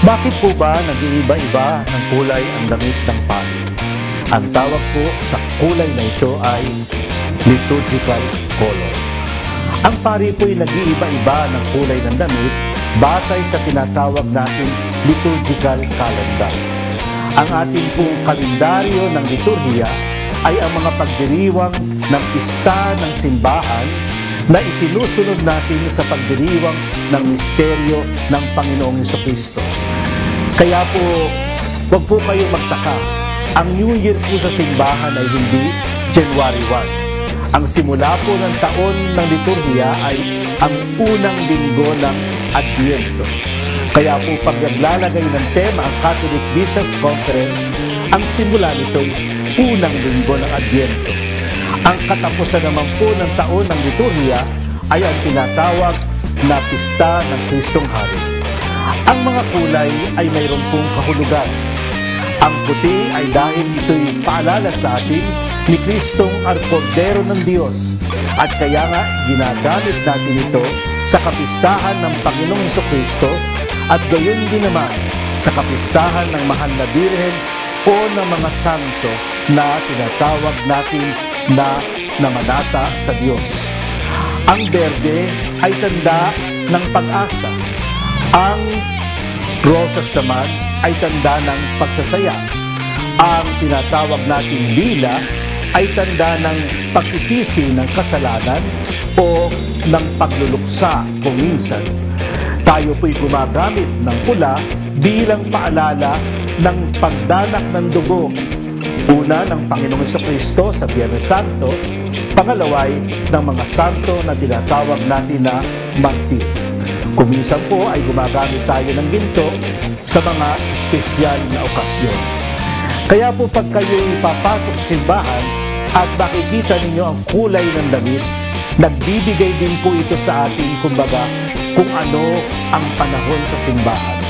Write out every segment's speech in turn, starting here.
Bakit po ba nag-iiba-iba ng kulay ang damit ng pari? Ang tawag po sa kulay na ito ay liturgical color. Ang pari po ay nag-iiba-iba ng kulay ng damit batay sa tinatawag nating liturgical calendar. Ang ating pong kalendaryo ng liturhiya ay ang mga pagdiriwang ng pista ng simbahan na isinusunod natin sa pagdiriwang ng misteryo ng Panginoong Jesucristo. Kaya po, huwag po kayong magtaka. Ang New Year po sa simbahan ay hindi January 1. Ang simula po ng taon ng liturhiya ay ang unang linggo ng Adviento. Kaya po pag naglalagay ng tema ang Catholic Bishops' Conference, ang simula nito'y unang linggo ng Adviento. Ang katapusan naman po ng taon ng liturhiya ay ang tinatawag na Pista ng Kristong Hari. Ang mga kulay ay mayroon pong kahulugan. Ang puti ay dahil ito'y paalala sa atin ni Kristong Arkordero ng Diyos at kaya nga ginagamit natin ito sa kapistahan ng Panginoong Jesucristo at gayon din naman sa kapistahan ng Mahal na Birhen o ng mga santo na tinatawag natin na namanata sa Diyos. Ang berde ay tanda ng pag-asa. Ang rosas naman ay tanda ng pagsasaya. Ang tinatawag nating lila ay tanda ng pagsisisi ng kasalanan o ng pagluluksa kung minsan. Tayo po'y gumagamit ng pula bilang paalala ng pagdanak ng dugo. Una ng Panginoong Jesucristo sa Biyernes Santo, pangalaway ng mga santo na tinatawag natin na martir. Kuminsan po ay gumagamit tayo ng ginto sa mga espesyal na okasyon. Kaya po pag kayo'y papasok sa simbahan at makikita ninyo ang kulay ng damit, nagbibigay din po ito sa atin kumbaga kung ano ang panahon sa simbahan.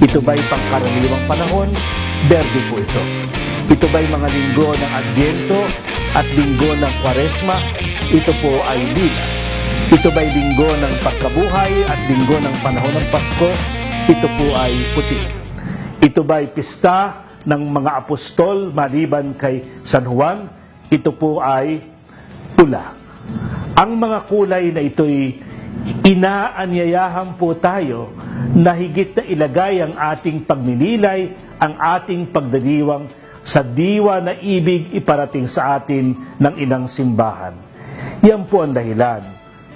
Ito ba'y pangkaraniwang panahon? Berde po ito. Ito ba'y mga linggo ng Adviento at linggo ng Kwaresma? Ito po ay lila. Ito ba'y linggo ng pagkabuhay at linggo ng panahon ng Pasko? Ito po ay puti. Ito ba'y pista ng mga apostol maliban kay San Juan? Ito po ay pula. Ang mga kulay na ito'y inaanyayahan po tayo na higit na ilagay ang ating pagninilay, ang ating pagdiriwang sa diwa na ibig iparating sa atin ng inang simbahan. Yan po ang dahilan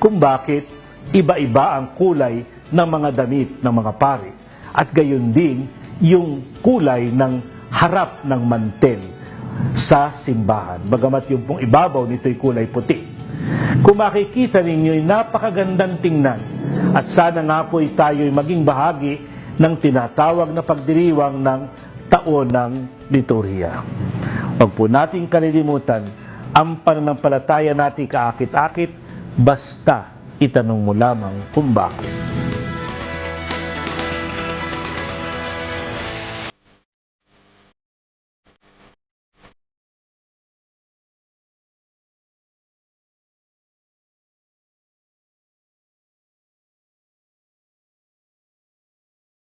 kung bakit iba-iba ang kulay ng mga damit ng mga pari at gayon din yung kulay ng harap ng mantel sa simbahan. Bagamat yung pong ibabaw nito'y kulay puti. Kung makikita ninyo'y napakagandang tingnan at sana nga po'y tayo'y maging bahagi ng tinatawag na pagdiriwang ng taon ng liturhiya. Huwag po nating kalilimutan ang pananampalataya natin kaakit-akit basta itanong mo lamang kung bakit.